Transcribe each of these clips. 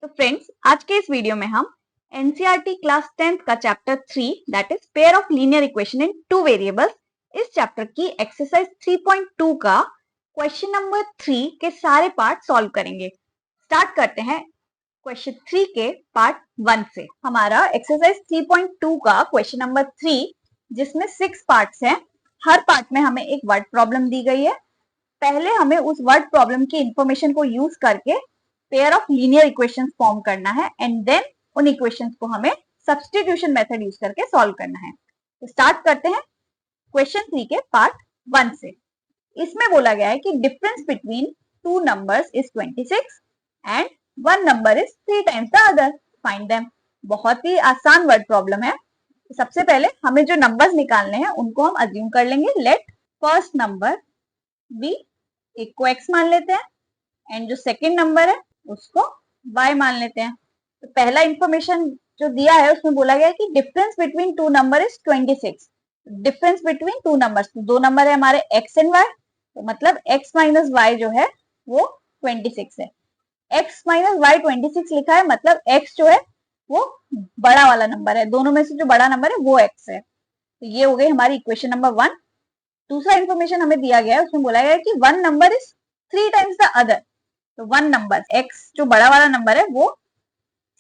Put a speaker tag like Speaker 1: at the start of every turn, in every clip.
Speaker 1: तो फ्रेंड्स, आज के इस वीडियो में हम एनसीईआरटी क्लास 10th का chapter 3 that is pair of linear equation in two variables, इस चैप्टर की एक्सरसाइज 3.2 का क्वेश्चन नंबर 3 के सारे पार्ट सॉल्व करेंगे। स्टार्ट करते हैं क्वेश्चन 3 के पार्ट 1 से। हमारा एक्सरसाइज 3.2 का क्वेश्चन नंबर 3 जिसमें 6 पार्ट्स हैं, हर पार्ट में हमें एक वर्ड प्रॉब्लम दी गई है। पहले हमें उस वर्ड प्रॉब्लम की इंफॉर्मेशन को यूज करके pair of linear equations form करना है एंड देन उन इक्वेशंस को हमें सब्स्टिट्यूशन मेथड यूज करके सॉल्व करना है। तो स्टार्ट करते हैं क्वेश्चन 3 के पार्ट 1 से। इसमें बोला गया है कि difference between two numbers is 26 and one number is 3 times the other, find them. बहुत ही आसान वर्ड प्रॉब्लम है। सबसे पहले हमें जो नंबर्स निकालने हैं उनको हम अज्यूम कर लेंगे। लेट फर्स्ट नंबर बी, एक को x मान लेते हैं एंड जो सेकंड नंबर है उसको y मान लेते हैं। तो पहला इंफॉर्मेशन जो दिया है उसमें बोला गया है कि difference between two number is 26। Difference between two numbers, दो नंबर है हमारे x एंड y, तो मतलब x माइनस y जो है वो 26 है। x माइनस y 26 लिखा है, मतलब x जो है वो बड़ा वाला नंबर है, दोनों में से जो बड़ा नंबर है वो x है। तो ये हो गई हमारी इक्वेशन नंबर 1। दूसरा इंफॉर्मेशन हमें दिया गया है, उसमें बोला गया है कि one number is 3 times the other. तो वन नंबर x जो बड़ा वाला नंबर है वो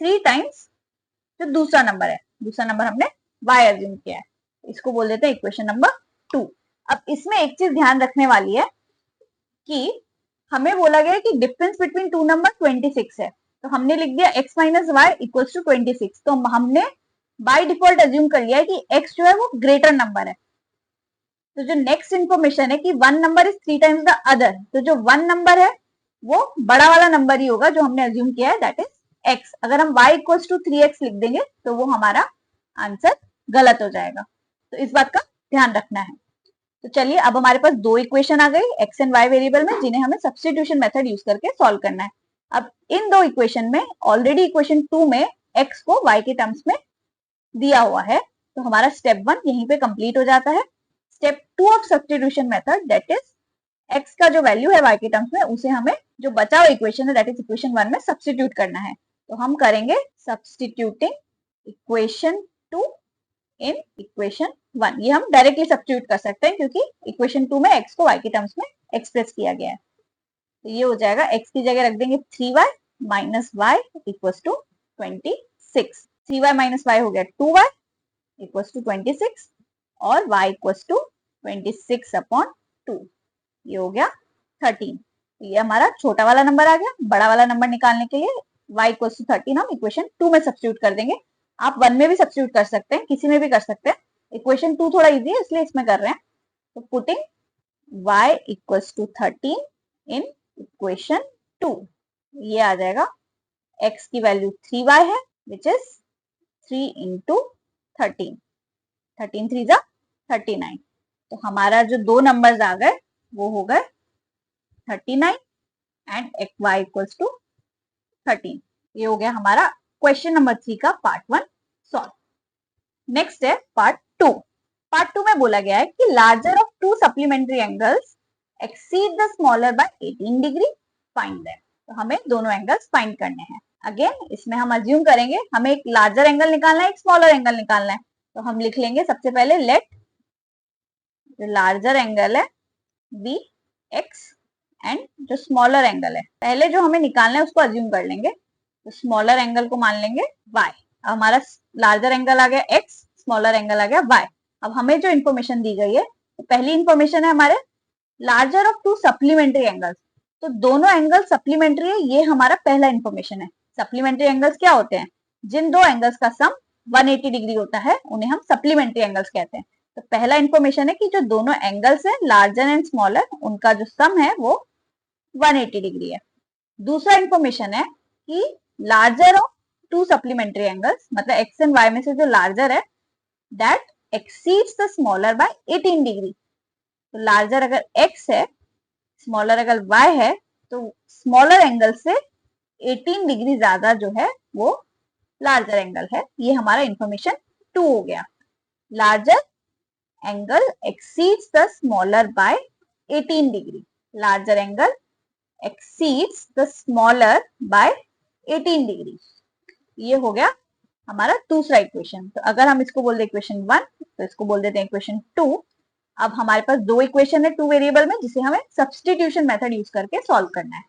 Speaker 1: 3 टाइम्स जो दूसरा नंबर है, दूसरा नंबर हमने y अज्यूम किया है, इसको बोल देते हैं इक्वेशन नंबर 2। अब इसमें एक चीज ध्यान रखने वाली है कि हमें बोला गया है कि डिफरेंस बिटवीन टू नंबर 26 है, तो हमने लिख दिया x minus y equals to 26। तो हमने बाय डिफॉल्ट अज्यूम कर लिया है कि x जो है वो ग्रेटर नंबर है। तो जो नेक्स्ट इंफॉर्मेशन है कि one number is 3 times the other, तो जो वन नंबर है वो बड़ा वाला नंबर ही होगा जो हमने अज्यूम किया है, दैट इज x। अगर हम y इक्वल्स टू 3x लिख देंगे तो वो हमारा आंसर गलत हो जाएगा, तो इस बात का ध्यान रखना है। तो चलिए, अब हमारे पास दो इक्वेशन आ गई x एंड y वेरिएबल में, जिन्हें हमें सब्स्टिट्यूशन मेथड यूज करके सॉल्व करना है। अब इन दो इक्वेशन में ऑलरेडी इक्वेशन 2 में x को y के टर्म्स में दिया हुआ है, तो हमारा स्टेप 1 यहीं पे कंप्लीट हो जाता है। Step 2 of substitution method that is x का जो वैल्यू है y के टर्म्स में उसे हमें जो बचा हुआ इक्वेशन है दैट इज इक्वेशन 1 में सब्स्टिट्यूट करना है। तो हम करेंगे सब्स्टिट्यूटिंग इक्वेशन 2 इन इक्वेशन 1। ये हम डायरेक्टली सब्स्टिट्यूट कर सकते हैं क्योंकि इक्वेशन 2 में x को y के टर्म्स में एक्सप्रेस किया गया है। तो ये हो जाएगा, x की जगह रख देंगे 3y minus y equals to 26। 3y minus y हो गया 2y इक्वल्स टू 26 और y इक्वल्स टू 26 अपॉन 2, ये हो गया 13। तो ये हमारा छोटा वाला नंबर आ गया। बड़ा वाला नंबर निकालने के लिए y इक्वल्स टू 13 हम इक्वेशन 2 में सब्स्टिट्यूट कर देंगे। आप 1 में भी सब्स्टिट्यूट कर सकते हैं, किसी में भी कर सकते हैं। इक्वेशन 2 थोड़ा इजी है इसलिए इसमें कर रहे हैं। तो putting y equals to 13 in equation 2, ये आ जाएगा x की वैल्यू 3y है विच इज 3 इंटू 13, 13 3 जा 39। तो हमारा जो दो नंबर्स आ गए वो हो गए 39 एंड y इक्वल्स टू 13। ये हो गया हमारा क्वेश्चन नंबर 3 का पार्ट 1 सॉल्व। नेक्स्ट है पार्ट 2। पार्ट 2 में बोला गया है कि larger of to supplementary angles exceed the smaller by 18 degree, find them. तो हमें दोनों एंगल्स फाइंड करने हैं। अगेन इसमें हम अज्यूम करेंगे हमें एक लार्जर एंगल निकालना है, एक स्मॉलर एंगल निकालना है। तो हम लिख लेंगे सबसे पहले लेट जो लार्जर एंगल है बी एक्स एंड जो स्मॉलर एंगल है, पहले जो हमें निकालना है उसको अज्यूम कर लेंगे। तो स्मॉलर एंगल को मान लेंगे y। अब हमारा लार्जर एंगल आ गया x, स्मॉलर एंगल आ गया y। अब हमें जो इन्फॉर्मेशन दी गई है, तो पहली इन्फॉर्मेशन है हमारे larger of to supplementary angles. तो दोनों एंगल सप्लीमेंट्री है, ये हमारा पहला इन्फॉर्मेशन है। सप्लीमेंट्री एंगल्स क्या होते हैं? जिन दो एंगल्स का सम 180 डिग्री होता है उन्हें हम सप्लीमेंट्री एंगल्स कहते हैं। तो पहला इन्फॉर्मेशन है कि जो दोनों एंगल्स है लार्जर एंड स्मॉलर, उनका जो सम है वो 180 डिग्री है। दूसरा इन्फॉर्मेशन है कि larger of to supplementary angles, मतलब एक्स एंड वाई में से जो लार्जर है that exceeds the smaller by 18 degree. तो लार्जर अगर x है, स्मॉलर अगर y है, तो स्मॉलर एंगल से 18 डिग्री ज्यादा जो है वो लार्जर एंगल है। ये हमारा इंफॉर्मेशन 2 हो गया। Larger angle exceeds the smaller by 18 degree. Larger angle exceeds the smaller by 18 degree. ये हो गया हमारा दूसरा इक्वेशन। तो अगर हम इसको बोल दे इक्वेशन 1 तो इसको बोल देते हैं इक्वेशन 2। अब हमारे पास दो इक्वेशन है टू वेरिएबल में जिसे हमें सब्स्टिट्यूशन मेथड यूज करके सॉल्व करना है।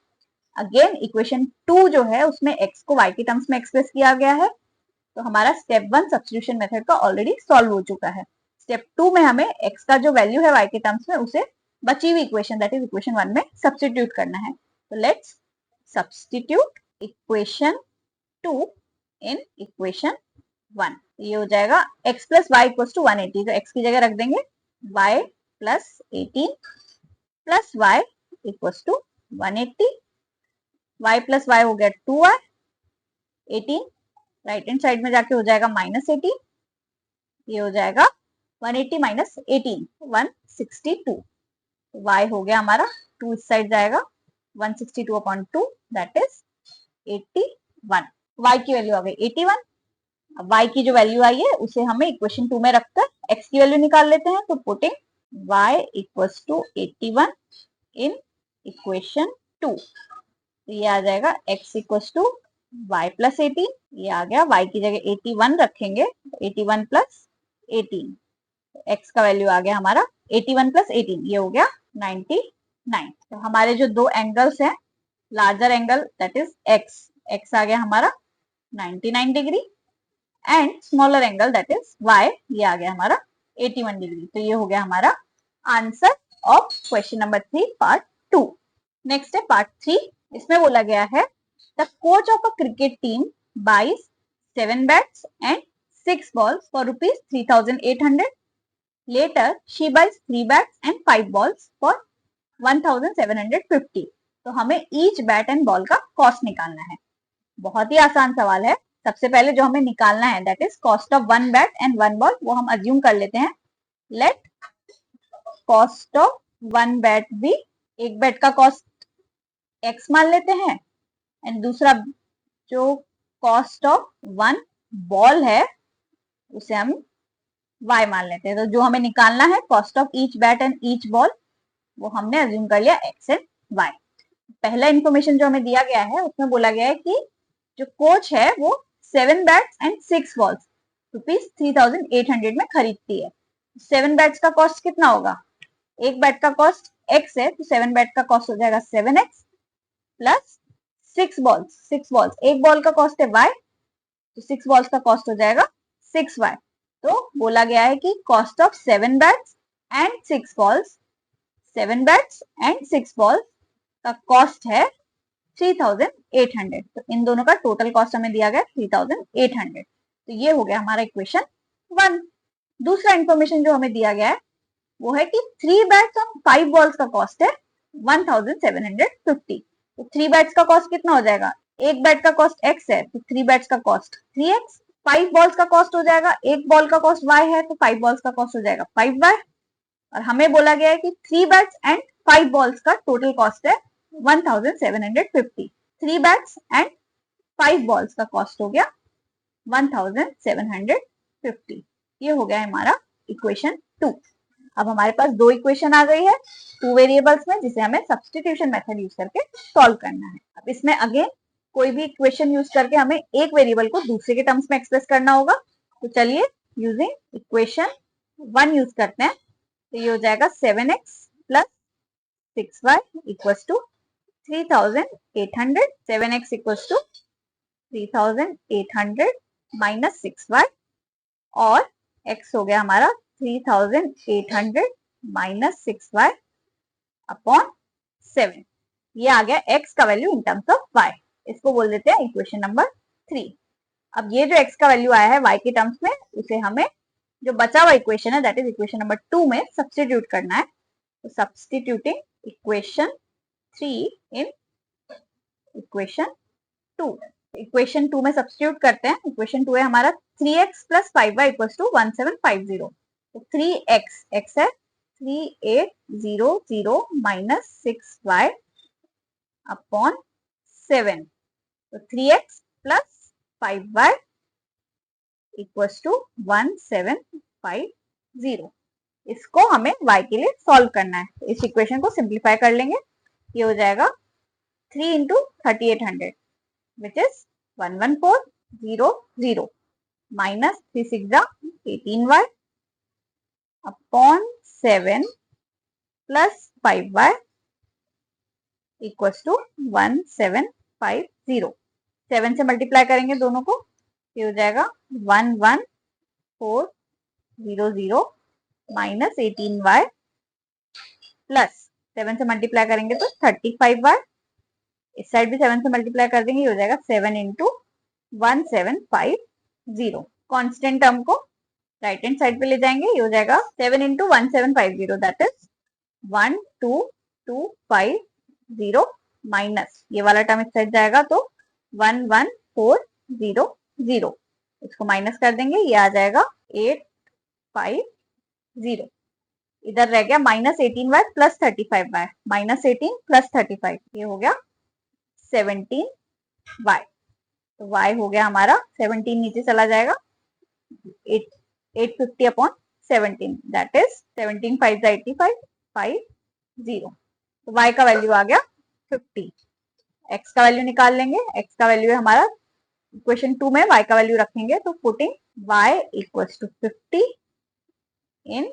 Speaker 1: अगेन इक्वेशन 2 जो है उसमें x को y के टर्म्स में एक्सप्रेस किया गया है, तो हमारा स्टेप 1 सब्स्टिट्यूशन मेथड का ऑलरेडी सॉल्व हो चुका है। स्टेप 2 में हमें x का जो वैल्यू है y के टर्म्स में उसे बची हुई इक्वेशन दैट इज इक्वेशन 1 में सब्स्टिट्यूट करना है। तो let's substitute equation 2 in equation 1। ये हो जाएगा x plus y equals to 180, तो x की जगह रख देंगे y plus 18 plus y equals to 180। y plus y हो गया 2y, 18 राइट हैंड साइड में जाके हो जाएगा माइनस 18। ये हो जाएगा 180 माइनस 18 162। y हो गया हमारा 2 इस साइड जाएगा 162 अपॉन 2 दैट इज 81। y की वैल्यू आ गई 81। अब y की जो वैल्यू आई है उसे हमें इक्वेशन 2 में रखकर x की वैल्यू निकाल लेते हैं। तो putting y equals to 81 in equation 2, तो ये आ जाएगा x equals to y plus 18। ये आ गया y की जगह 81 रखेंगे, 81 प्लस 18, x का वैल्यू आ गया हमारा 81 प्लस 18, ये हो गया 99। तो हमारे जो दो एंगल्स हैं, larger angle that is x आ गया हमारा 99 degree and smaller angle that is y, ये आ गया हमारा 81 डिग्री। तो ये हो गया हमारा answer of question number 3 part 2। नेक्स्ट है पार्ट 3। इसमें बोला गया है the coach of a cricket team buys 7 bats and 6 balls for rupees 3800. Later she buys 3 bats and 5 balls for 1750. तो हमें ईच बैट एंड बॉल का कॉस्ट निकालना है। बहुत ही आसान सवाल है। सबसे पहले जो हमें निकालना है that is cost of 1 bat and 1 ball, वो हम अज्यूम कर लेते हैं। लेट कॉस्ट ऑफ 1 बैट भी, एक बैट का कॉस्ट x मान लेते हैं एंड दूसरा जो कॉस्ट ऑफ 1 बॉल है उसे हम y मान लेते हैं। तो जो हमें निकालना है cost of each bat and each ball, वो हमने अज्यूम कर लिया x एंड y। पहला इंफॉर्मेशन जो हमें दिया गया है उसमें बोला गया है कि जो कोच है वो 7 बैट्स एंड 6 बॉल्स रुपीज 3800 में खरीदती है। 7 बैट्स का कॉस्ट कितना होगा? एक बैट का कॉस्ट x है तो 7 बैट का कॉस्ट हो जाएगा 7x प्लस 6 बॉल्स, एक बॉल का कॉस्ट है y, तो 6 बॉल्स का कॉस्ट हो जाएगा 6y। तो बोला गया है कि cost of 7 bats and 6 balls, 7 bats and 6 balls का कॉस्ट है 3800। तो इन दोनों का टोटल कॉस्ट हमें दिया गया 3800। तो ये हो गया हमारा इक्वेशन 1। दूसरा इंफॉर्मेशन जो हमें दिया गया है वो है कि 3 बैट्स और 5 बॉल्स का कॉस्ट है 1750। तो 3 बैट्स का कॉस्ट कितना हो जाएगा? एक बैट का कॉस्ट x है तो 3 बैट्स का कॉस्ट 3x। 5 बॉल्स का कॉस्ट हो जाएगा, एक बॉल का कॉस्ट y है तो 5 बॉल्स का कॉस्ट हो जाएगा 5y। और हमें बोला गया है कि 3 बैट्स एंड 5 बॉल्स का टोटल कॉस्ट है 1750। 3 बैट्स एंड 5 बॉल्स का कॉस्ट हो गया 1750। ये हो गया हमारा इक्वेशन 2। अब हमारे पास दो इक्वेशन आ गई है टू वेरिएबल्स में जिसे हमें सब्स्टिट्यूशन मेथड यूज करके सॉल्व करना है। अब इसमें अगेन कोई भी इक्वेशन यूज करके हमें एक वेरिएबल को दूसरे के टर्म्स में एक्सप्रेस करना होगा। तो चलिए यूजिंग इक्वेशन 1 यूज करते हैं। तो ये हो जाएगा 7x plus 6y equals to 3800। 7x equals to 3800 minus 6y और x हो गया हमारा 3800 माइनस 6y अपॉन 7। ये आ गया x का value in terms of y। इसको बोल देते हैं इक्वेशन नंबर 3। अब ये जो x का वैल्यू आया है y के टर्म्स में उसे हमें जो बचा हुआ इक्वेशन है दैट इज इक्वेशन नंबर 2 में सब्स्टिट्यूट करना है। तो सब्स्टिट्यूटिंग इक्वेशन 3 इन इक्वेशन 2। इक्वेशन 2 में सब्स्टिट्यूट करते हैं। इक्वेशन 2 है हमारा 3x plus 5y equals to 1750। तो 3x x है 3800 माइनस 6y अपॉन 7। तो 3x plus 5y equals to 1750। इसको हमें y के लिए सॉल्व करना है। तो इस इक्वेशन को सिंप्लीफाई कर लेंगे। ये हो जाएगा 3 into 3800 which is 11400 minus 3 6 18y upon 7 plus 5y equals to 1750। 7 से मल्टीप्लाई करेंगे दोनों को, ये हो जाएगा 11400 माइनस 18y प्लस 7 से मल्टीप्लाई करेंगे तो 35y, इस साइड भी 7 से मल्टीप्लाई कर देंगे, ये हो जाएगा 7 इंटू 1750। कॉन्स्टेंट टर्म को राइट हैंड साइड पे ले जाएंगे, ये हो जाएगा 7 इंटू 1750 दैट इज 12250 माइनस ये वाला टर्म इस साइड जाएगा तो 11400, इसको माइनस कर देंगे, ये आ जाएगा 850। इधर रह गया minus 18y plus 35y, minus 18 plus 35, ये हो गया 17y। तो y हो गया हमारा 17 नीचे चला जाएगा, 850 अपॉन 17 दैट इज 17 5 85 50। तो y का वैल्यू आ गया 50। x का वैल्यू निकाल लेंगे, x का वैल्यू है हमारा इक्वेशन 2 में y का वैल्यू रखेंगे तो putting y equals to 50 in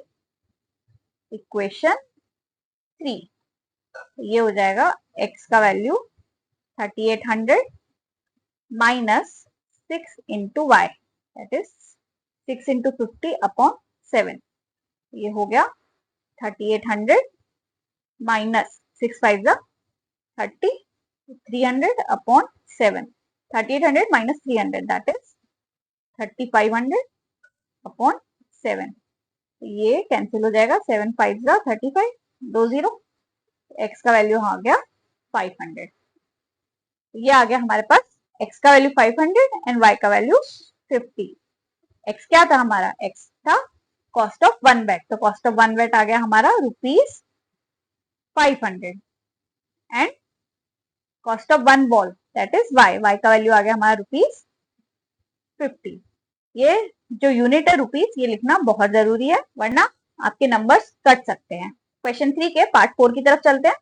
Speaker 1: equation 3, ये हो जाएगा x का value 3800 minus 6 into y that is 6 into 50 upon 7, ये हो गया 3800 minus 6 5 30, 300 upon 7, 3800 minus 300 that is 3500 upon 7, ये कैंसिल हो जाएगा, 7 5 35 20, x का वैल्यू आ गया 500। ये आ गया हमारे पास x का वैल्यू 500 एंड y का वैल्यू 50। x क्या था हमारा, x था कॉस्ट ऑफ 1 बेट, तो कॉस्ट ऑफ 1 बेट आ गया हमारा ₹500 and cost of 1 ball that is y का वैल्यू आ गया हमारा ₹50। ये जो यूनिट है रुपीस, ये लिखना बहुत जरूरी है वरना आपके नंबर्स कट सकते हैं। क्वेश्चन 3 के पार्ट 4 की तरफ चलते हैं।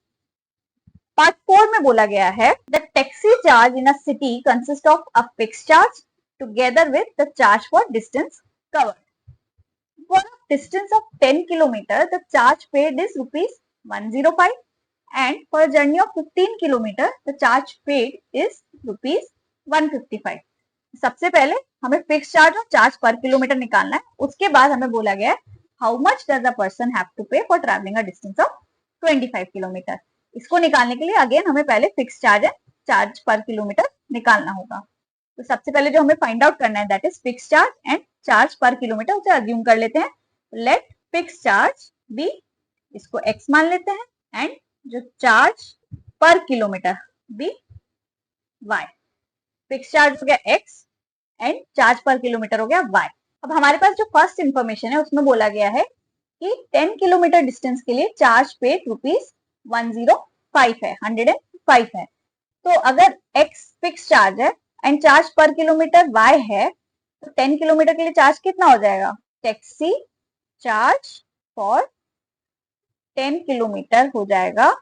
Speaker 1: पार्ट 4 में बोला गया है the taxi charge in a city consist of a fixed charge together with the charge for distance covered. For a distance of 10 kilometre the charge paid is ₹105 and for a journey of 15 kilometre the charge paid is ₹155। सबसे पहले हमें fix charge और charge per kilometre निकालना है, उसके बाद हमें बोला गया है how much does a person have to pay for travelling a distance of 25 kilometre. इसको निकालने के लिए अगेन हमें पहले फिक्स चार्ज है चार्ज पर किलोमीटर निकालना होगा। तो सबसे पहले जो हमें फाइंड आउट करना है that is fix charge and charge per kilometre, उसे अज्यूम कर लेते हैं। लेट फिक्स चार्ज बी, इसको x मान लेते हैं, एंड जो charge per kilometre be y। Fix charge हो गया x and charge per kilometre हो गया y। अब हमारे पास जो फर्स्ट इंफॉर्मेशन है उसमें बोला गया है कि 10 किलोमीटर डिस्टेंस के लिए चार्ज पेड ₹105 है, 105 है। तो अगर x फिक्स चार्ज है and charge per kilometre y है तो 10 किलोमीटर के लिए चार्ज कितना हो जाएगा, टैक्सी चार्ज फॉर 10 किलोमीटर हो जाएगा,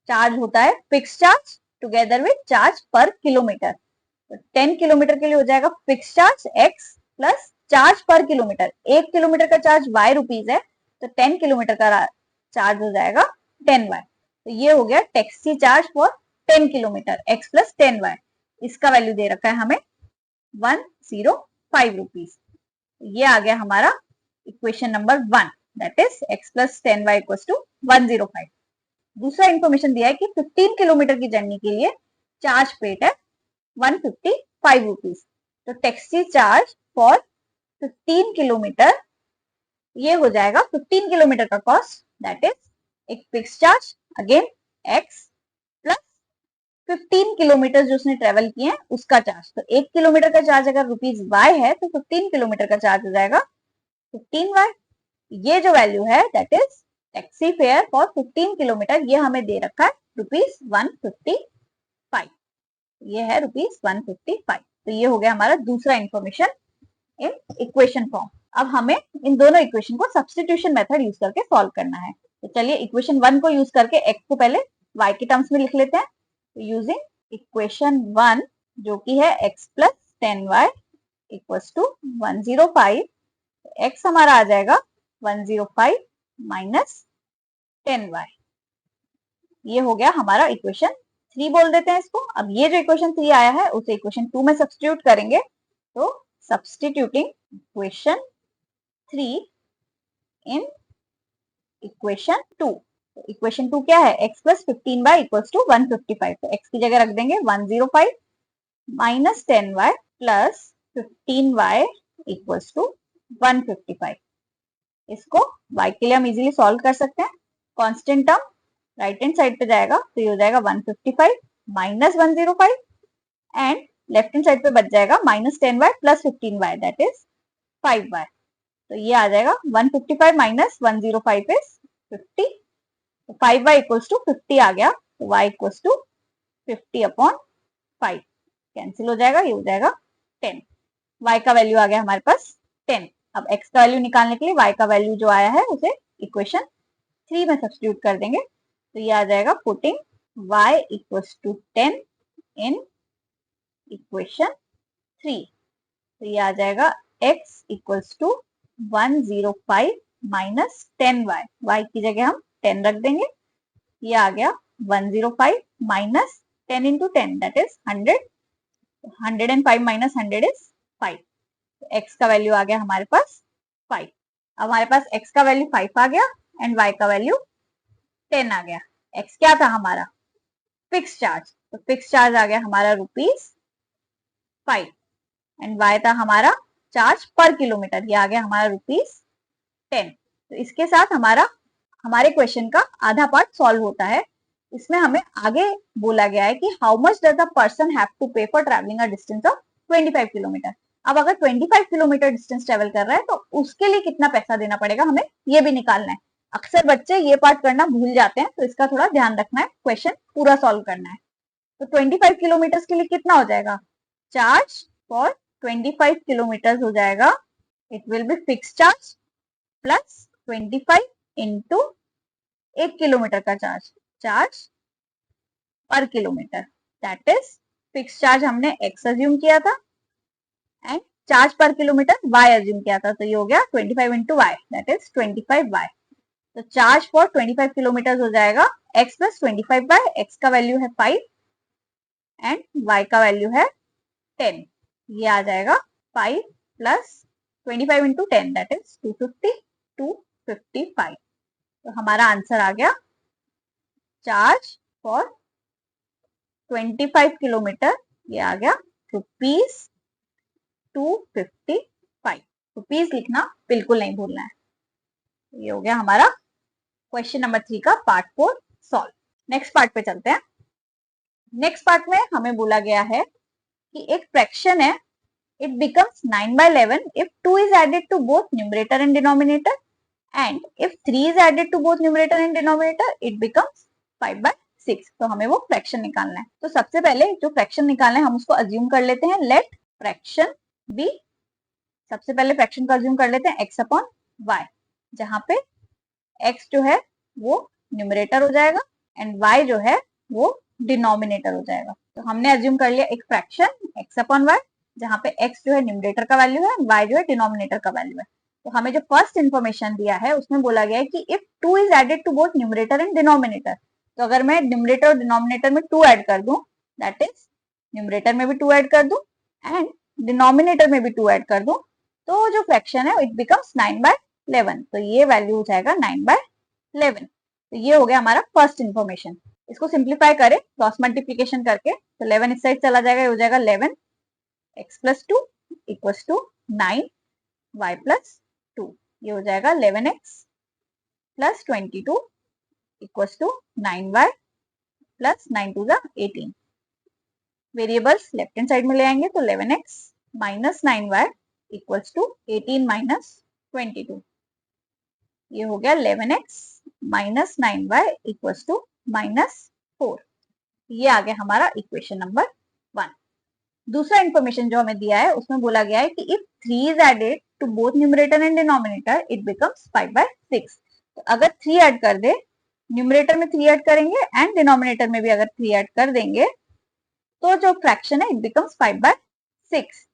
Speaker 1: चार्ज होता है fix charge together with charge per kilometre. तो 10 किलोमीटर के लिए हो जाएगा fix charge x plus charge per kilometre, 1 kilometre का चार्ज y रुपीज है तो 10 किलोमीटर का चार्ज हो जाएगा 10y। तो ये हो गया taxi charge for 10 kilometre x plus 10y। इसका वैल्यू दे रखा है हमें 105 रुपीज। ये आ गया हमारा equation number 1 that is x plus 10y equals to 105। दूसरा इंफॉर्मेशन दिया है कि 15 किलोमीटर की जर्नी के लिए चार्ज पेड है 155 रुपीज। तो टैक्सी चार्ज फॉर 15 किलोमीटर ये हो जाएगा 15 किलोमीटर का कॉस्ट दैट इज एक fix charge again x plus 15 kilometre जो उसने ट्रेवल किए हैं उसका चार्ज। तो 1 किलोमीटर का चार्ज अगर ₹y है तो 15 किलोमीटर का चार्ज हो जाएगा 15y। ये जो वैल्यू है that is taxi fare for 15 kilometre, ये हमें दे रखा है ₹155, ये है ₹155। तो ये हो गया हमारा दूसरा इंफॉर्मेशन इन इक्वेशन फॉर्म। अब हमें इन दोनों इक्वेशन को सब्स्टिट्यूशन मेथड यूज करके सॉल्व करना है। तो चलिए इक्वेशन 1 को यूज करके x को पहले y के टर्म्स में लिख लेते हैं। यूजिंग इक्वेशन 1 जो कि है x plus 10y equals to 105। x हमारा आ जाएगा 105 माइनस 10y। ये हो गया हमारा इक्वेशन 3 बोल देते हैं इसको। अब ये जो इक्वेशन 3 आया है उसे इक्वेशन 2 में सब्स्टिट्यूट करेंगे, तो सब्स्टिट्यूटिंग इक्वेशन 3 इन इक्वेशन 2। इक्वेशन 2 क्या है, x plus 15y equals to 155। तो x की जगह रख देंगे 105 minus 10y plus 15y equals to 155। इसको y के लिए हम इजीली सॉल्व कर सकते हैं। Constant term right hand side पे जाएगा तो ये हो जाएगा 155 minus 105 and left hand side पे बच जाएगा minus 10y plus 15y that is 5y। तो ये आ जाएगा 155 माइनस 105 इज 50। तो 5y इक्वल्स टू 50 आ गया, तो y equals to 50 upon 5 cancel हो जाएगा, ये हो जाएगा 10। y का वैल्यू आ गया हमारे पास 10। अब x का वैल्यू निकालने के लिए y का वैल्यू जो आया है उसे इक्वेशन 3 में सब्स्टिट्यूट कर देंगे, तो ये आ जाएगा putting y equals to 10 in equation 3। तो ये आ जाएगा x equals to 105 minus 10y। y की जगह हम 10 रख देंगे, ये आ गया 105 minus 10 into 10 that is 100। 105 minus 100 is 5। तो x का वैल्यू आ गया हमारे पास 5। अब हमारे पास x का वैल्यू 5 आ गया एंड y का वैल्यू 10 आ गया। x क्या था हमारा, फिक्स चार्ज, तो फिक्स चार्ज आ गया हमारा ₹5 एंड y था हमारा चार्ज पर किलोमीटर, ये आ गया हमारा ₹10। तो इसके साथ हमारे क्वेश्चन का आधा पार्ट सॉल्व होता है। इसमें हमें आगे बोला गया है कि how much does the person have to pay for travelling a distance of 25 kilometre. अब अगर 25 किलोमीटर डिस्टेंस ट्रेवल कर रहा है तो उसके लिए कितना पैसा देना पड़ेगा, हमें ये भी निकालना है। अक्सर बच्चे ये पार्ट करना भूल जाते हैं, तो इसका थोड़ा ध्यान रखना है, क्वेश्चन पूरा सॉल्व करना है। तो 25 किलोमीटर के लिए कितना हो जाएगा, चार्ज फॉर 25 किलोमीटर हो जाएगा, it will be fix charge plus 25 into 1 kilometre का charge per kilometre that is fix charge हमने x अज्यूम किया था and charge per kilometre y assume किया था, तो ये हो गया 25 into y that is 25y। तो चार्ज फॉर 25 किलोमीटर हो जाएगा x प्लस 25y। x का वैल्यू है 5 एंड y का वैल्यू है 10। ये आ जाएगा 5 प्लस 25 इंटू 10 दैट इज 250 255। तो हमारा आंसर आ गया चार्ज फॉर 25 किलोमीटर, ये आ गया ₹255। रुपीज लिखना बिल्कुल नहीं भूलना है। ये हो गया हमारा क्वेश्चन नंबर 3 का पार्ट 4 सॉल्व। नेक्स्ट पार्ट पे चलते हैं। नेक्स्ट पार्ट में हमें बोला गया है कि एक फ्रैक्शन है, it becomes 9/11 if 2 is added to both numerator and denominator, and if 3 is added to both numerator and denominator it becomes 5/6। तो हमें वो फ्रैक्शन निकालना है। तो सबसे पहले जो फ्रैक्शन निकालना है हम उसको अज्यूम कर लेते हैं, लेट फ्रैक्शन बी। सबसे पहले फ्रैक्शन को अज्यूम कर लेते हैं x अपॉन y, जहां पे x जो है वो न्यूमरेटर हो जाएगा एंड y जो है वो डिनोमिनेटर हो जाएगा। तो हमने अज्यूम कर लिया एक फ्रैक्शन x अपॉन y, जहां पे x जो है न्यूमरेटर का वैल्यू है, y जो है डिनोमिनेटर का वैल्यू है। तो हमें जो फर्स्ट इन्फॉर्मेशन दिया है उसमें बोला गया है कि if 2 is added to both numerator and denominator, तो अगर मैं न्यूमरेटर और डिनोमिनेटर में 2 ऐड कर दूं, दैट इज न्यूमरेटर में भी 2 ऐड कर दूं एंड डिनोमिनेटर में भी 2 ऐड कर दूं, तो जो फ्रैक्शन है इट बिकम्स 9/11। तो ये वैल्यू हो जाएगा 9/11। तो ये हो गया हमारा फर्स्ट इन्फॉर्मेशन। इसको सिंप्लीफाई करें क्रॉस मल्टीप्लीकेशन करके, तो 11 इस साइड चला जाएगा, ये हो जाएगा 11 x plus 2 equals to 9 y plus 2। ये हो जाएगा 11x plus 22 equals to 9y plus 9 2 18। Variables left hand side में ले आएंगे, तो 11x minus 9y equals to 18 minus 22। ये हो गया 11x minus 9y equals to -4। ये आ गया हमारा इक्वेशन नंबर 1। दूसरा इन्फॉर्मेशन जो हमें दिया है उसमें बोला गया है कि if 3 is added to both numerator and denominator it becomes 5/6। तो अगर 3 ऐड कर दे, न्यूमरेटर में 3 ऐड करेंगे एंड डिनोमिनेटर में भी अगर 3 ऐड कर देंगे तो जो फ्रैक्शन है इट बिकम्स 5/6।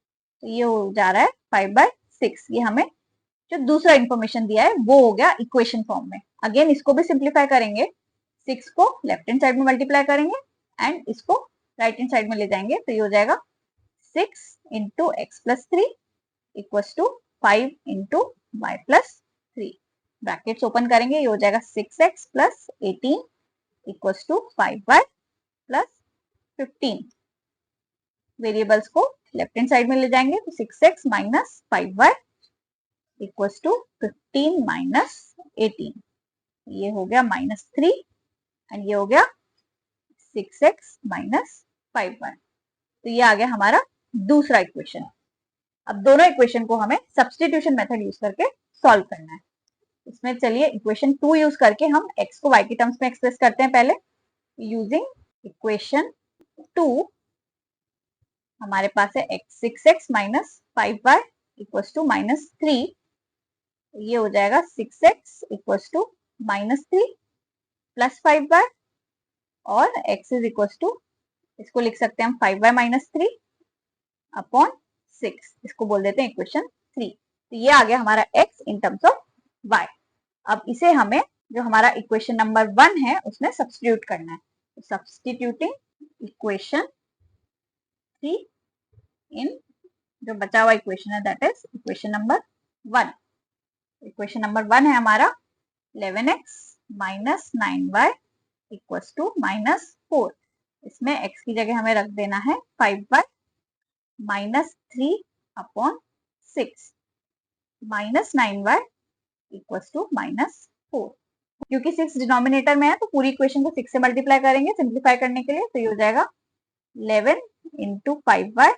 Speaker 1: तो ये हो जा रहा है 5/6। ये हमें जो दूसरा इंफॉर्मेशन दिया है वो हो गया इक्वेशन फॉर्म में। अगेन इसको भी सिंप्लीफाई करेंगे, 6 को लेफ्ट हैंड साइड में मल्टीप्लाई करेंगे एंड इसको राइट हैंड साइड में ले जाएंगे, तो ये हो जाएगा 6 into x plus 3 equals to 5 into y plus 3। Brackets open करेंगे, ये हो जाएगा 6x plus 18 equals to 5y plus 15। Variables को लेफ्ट हैंड साइड में ले जाएंगे, तो 6x minus 5y equals to 15 minus 18। ये हो गया -3 एंड ये हो गया 6x माइनस 5y। तो ये आ गया हमारा दूसरा इक्वेशन। अब दोनों इक्वेशन को हमें सब्स्टिट्यूशन मेथड यूज करके सॉल्व करना है। इसमें चलिए इक्वेशन 2 यूज करके हम x को y की टर्म्स में एक्सप्रेस करते हैं। पहले यूजिंग इक्वेशन 2 हमारे पास है 6x minus 5y equals to -3। ये हो जाएगा 6x equals to -3 plus 5y और x इज इक्वल्स टू, इसको लिख सकते हैं हम 5y माइनस 3 अपॉन 6। इसको बोल देते हैं इक्वेशन 3। तो ये आ गया हमारा x in terms of y। अब इसे हमें जो हमारा इक्वेशन नंबर 1 है उसमें सब्स्टिट्यूट करना है। तो सब्स्टिट्यूटिंग इक्वेशन 3 इन जो बचा हुआ इक्वेशन है that is equation number 1। Equation number 1 है हमारा 11x minus 9y equals to -4। इसमें x की जगह हमें रख देना है 5y minus 3 upon 6 minus 9y equals to -4। क्योंकि 6 डिनोमिनेटर में है तो पूरी इक्वेशन को 6 से मल्टीप्लाई करेंगे सिंप्लीफाई करने के लिए। तो ये हो जाएगा 11 इंटू 5y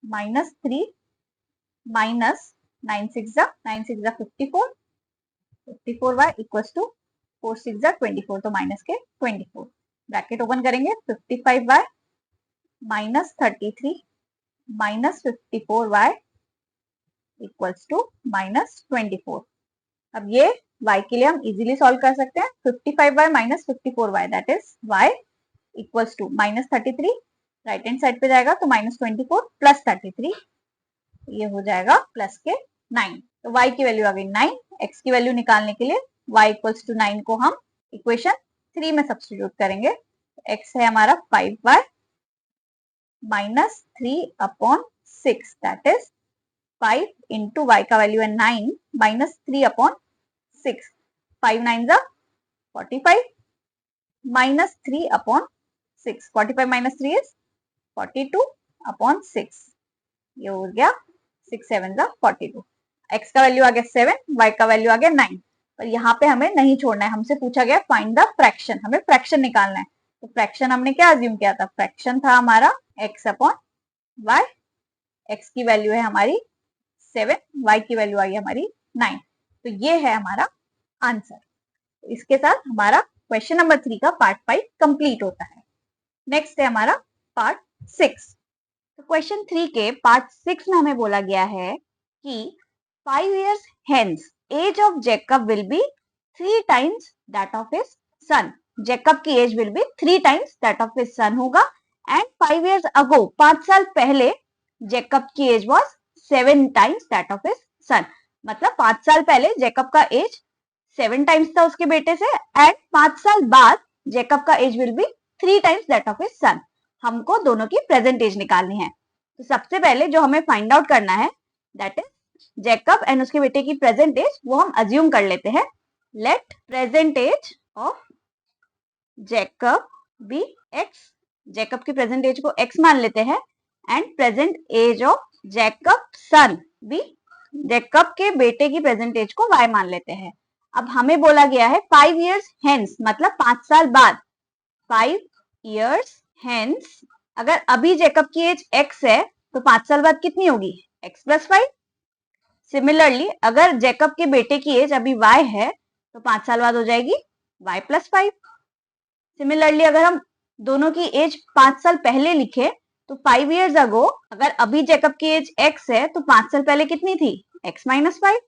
Speaker 1: माइनस 3 माइनस 9 6 जा 54 54y इक्वल्स टू 4 6 जा 24, तो माइनस के 24। ब्रैकेट ओपन करेंगे 55y minus 33 minus 54y equals to -24। अब ये y के लिए हम इजीली सॉल्व कर सकते हैं। 55y minus 54y that is y equals to -33, right hand side पे जाएगा तो -24 प्लस 33, ये हो जाएगा प्लस के 9। तो y की वैल्यू आ गई 9। x की वैल्यू निकालने के लिए y इक्वल्स टू 9 को हम इक्वेशन 3 में सब्स्टिट्यूट करेंगे। x है हमारा 5y minus 3 upon 6 that is 5 into y का वैल्यू है 9 माइनस 3 अपॉन 6, 5 9 जा 45 minus 3 upon 6, 45 minus 3 is 42 upon 6। ये हो गया 6 7 जा 42। x का वैल्यू आ गया 7, y का वैल्यू आ गया 9। पर यहाँ पे हमें नहीं छोड़ना है, हमसे पूछा गया फाइंड द फ्रैक्शन, हमें फ्रैक्शन निकालना है। तो फ्रैक्शन हमने क्या अज्यूम किया था, फ्रैक्शन था हमारा x अपॉन y। x की वैल्यू है हमारी 7, y की वैल्यू आई हमारी 9। तो ये है हमारा आंसर। इसके साथ हमारा क्वेश्चन नंबर 3 का पार्ट 5 कंप्लीट होता है। नेक्स्ट है हमारा पार्ट 6। तो क्वेश्चन 3 के पार्ट 6 में हमें बोला गया है कि 5 years hence age of Jacob will be 3 times that of his son। Jacob की age will be 3 times that of his son होगा। एंड 5 years ago 5 साल पहले जैकब की age was 7 times that of his son। मतलब 5 साल पहले Jacob का as 7 times था उसके बेटे से, एंड 5 साल बाद जैकब का age will be 3 times that of his son। हमको दोनों की प्रेजेंट एज निकालनी है। तो सबसे पहले जो हमें फाइंड आउट करना है दैट इज जैकब एंड उसके बेटे की प्रेजेंट एज, वो हम अज्यूम कर लेते हैं। Let present age of Jacob be x। Jacob की प्रेजेंट एज को x मान लेते हैं and present age of Jacob son be, जैकब के बेटे की प्रेजेंट एज को y मान लेते हैं। अब हमें बोला गया है 5 years hence मतलब 5 साल बाद। 5 years hence अगर अभी जैकब की एज x है तो 5 साल बाद कितनी होगी, x प्लस 5। सिमिलरली अगर जैकब के बेटे की एज अभी y है तो 5 साल बाद हो जाएगी y प्लस 5। सिमिलरली अगर हम दोनों की एज 5 साल पहले लिखे तो 5 years ago अगर अभी जैकब की एज x है तो 5 साल पहले कितनी थी, x माइनस 5।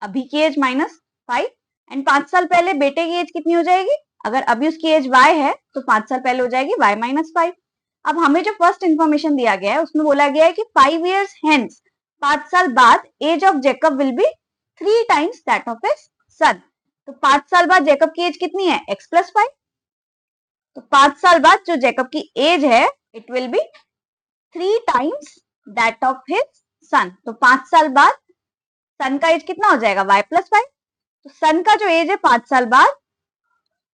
Speaker 1: अभी की एज -5 एंड 5 साल पहले बेटे की एज कितनी हो जाएगी, अगर अभी उसकी एज y है तो 5 साल पहले हो जाएगी y माइनस 5। अब हमें जो फर्स्ट इंफॉर्मेशन दिया गया है उसमें बोला गया है कि 5 years hence, 5 साल बाद age of Jacob will be 3 times that of his son. तो 5 साल बाद जेकब की एज कितनी है? x + 5। तो 5 साल बाद जो जेकब की एज है it will be 3 times that of his son. तो 5 साल बाद सन का एज कितना हो जाएगा? y + 5। तो सन का जो एज है 5 साल बाद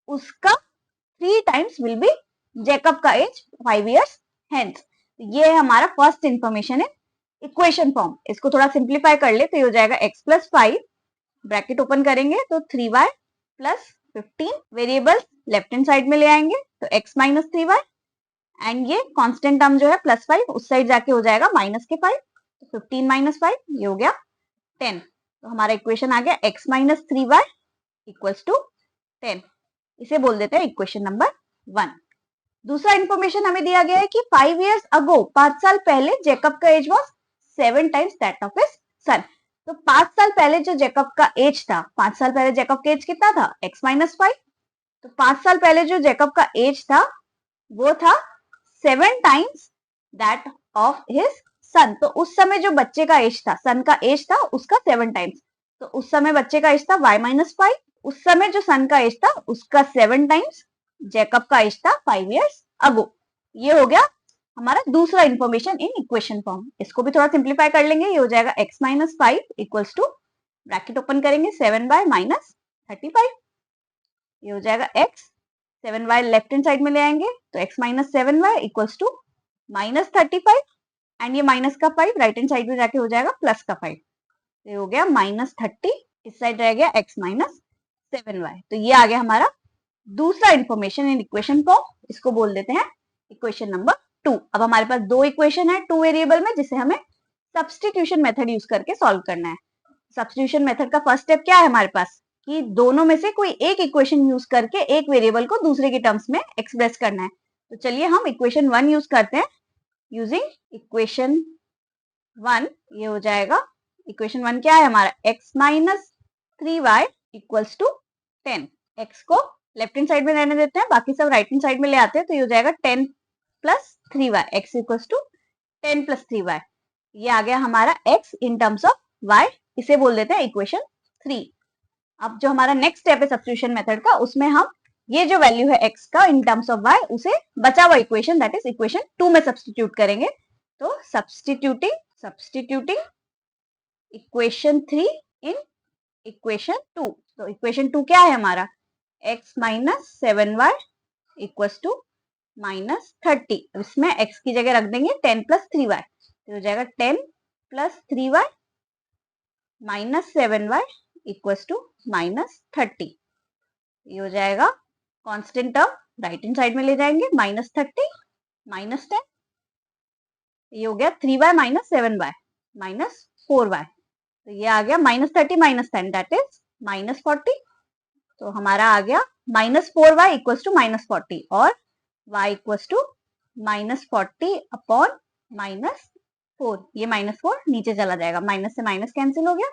Speaker 1: उसका 3 times विल बी जेकब का एज 5 years hence। ये है हमारा फर्स्ट इंफॉर्मेशन है इक्वेशन फॉर्म। इसको थोड़ा सिंप्लीफाई कर ले तो ये हो जाएगा x + 5 ब्रैकेट ओपन करेंगे तो 3y + 15 variable left hand side में ले आएंगे तो x - 3y एंड ये कांस्टेंट टर्म जो है +5 उस साइड जाके हो जाएगा -5। तो 15 - 5 ये हो गया 10। तो हमारा इक्वेशन आ गया x - 3y = 10। इसे बोल देते हैं इक्वेशन नंबर 1। दूसरा इंफॉर्मेशन हमें दिया गया है कि 5 years ago, 5 साल पहले जेकब का age was 7 times that of his son. तो 5 साल पहले जो जेकब का एज था, 5 साल पहले जेकब का एज कितना था? x - 5। तो 5 साल पहले जो जेकब का एज था वो था 7 times that of his son. तो उस समय जो बच्चे का एज था, सन का एज था उसका 7 times। तो उस समय बच्चे का एज था y - 5। उस समय जो सन का एज था उसका 7 times, जेकब का एज था 5 years ago। ये हो गया हमारा दूसरा इंफॉर्मेशन इन इक्वेशन फॉर्म। इसको भी थोड़ा सिंप्लीफाई कर लेंगे। ये हो जाएगा x - 5 = ब्रैकेट ओपन करेंगे 7y - 35। ये हो जाएगा x, 7y left hand side में ले आएंगे तो x - 7y = -35 एंड ये माइनस का 5 राइट हैंड साइड में जाके हो जाएगा प्लस का 5। ये हो गया -30, इस साइड रह गया x - 7y। तो ये आ गया हमारा दूसरा इंफॉर्मेशन इन इक्वेशन फॉर्म। इसको बोल देते हैं इक्वेशन नंबर 2। अब हमारे पास दो इक्वेशन है 2 वेरिएबल में जिसे हमें सब्स्टिट्यूशन मेथड यूज करके सॉल्व करना है। सब्स्टिट्यूशन मेथड का फर्स्ट स्टेप क्या है हमारे पास कि दोनों में से कोई एक इक्वेशन यूज करके एक वेरिएबल को दूसरे के टर्म्स में एक्सप्रेस करना है। तो चलिए हम इक्वेशन 1 यूज करते हैं। यूजिंग इक्वेशन 1 ये हो जाएगा, इक्वेशन 1 क्या है हमारा? x - 3y = 10। x को लेफ्ट हैंड साइड में रहने देते हैं, बाकी सब राइट हैंड साइड में ले आते हैं तो ये हो जाएगा 10 + 3y। x = 10 + 3y। ये आ गया हमारा x in terms of y। इसे बोल देते हैं इक्वेशन 3। अब जो हमारा नेक्स्ट स्टेप है सब्स्टिट्यूशन मेथड का, उसमें हम ये जो वैल्यू है x का इन टर्म्स ऑफ y उसे बचा हुआ इक्वेशन दैट इज इक्वेशन 2 में सब्स्टिट्यूट करेंगे। तो सब्स्टिट्यूटिंग इक्वेशन 3 इन इक्वेशन 2। तो इक्वेशन 2 क्या है हमारा? x - 7y = -30। इसमें x की जगह रख देंगे 10 + 3y। तो हो जाएगा 10 + 3y - 7y = -30। ये हो जाएगा constant term right hand side में ले जाएंगे -30 - 10। ये हो गया 3y - 7y -4y। तो ये आ गया -30 - 10 दैट इज -40। तो हमारा आ गया -4y = -40 और y = -40 अपॉन -4। ये -4 नीचे चला जाएगा, माइनस से माइनस कैंसिल हो गया।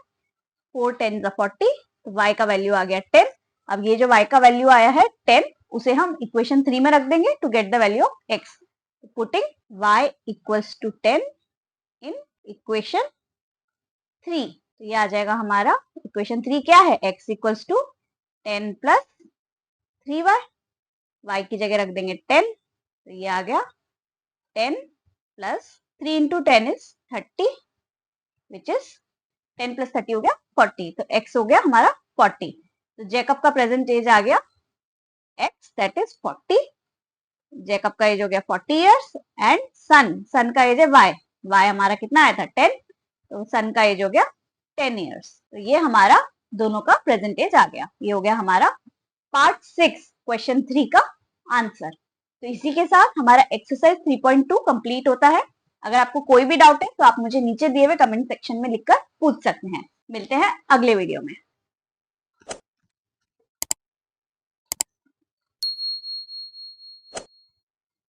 Speaker 1: 4 10 40, तो y का वैल्यू आ गया 10। अब ये जो y का वैल्यू आया है 10 उसे हम इक्वेशन 3 में रख देंगे to get the value of x। Putting y = 10 in equation 3। तो ये आ जाएगा हमारा इक्वेशन 3 क्या है? x = 10 + 3y। y की जगह रख देंगे 10। तो ये आ गया 10 + 3 × 10 is 30 विच इज 10 + 30 हो गया 40। तो x हो गया हमारा 40। तो जेकब का प्रेजेंट एज आ गया x दैट इज 40। जेकब का एज हो गया 40 इयर्स एंड सन का एज है y हमारा कितना आया था 10। तो सन का एज हो गया 10 इयर्स। तो ये हमारा दोनों का प्रेजेंट एज आ गया। ये हो गया हमारा पार्ट 6 क्वेश्चन 3 का आंसर। तो इसी के साथ हमारा एक्सरसाइज 3.2 कंप्लीट होता है। अगर आपको कोई भी डाउट है तो आप मुझे नीचे दिए हुए कमेंट सेक्शन में लिखकर पूछ सकते हैं। मिलते हैं अगले वीडियो में।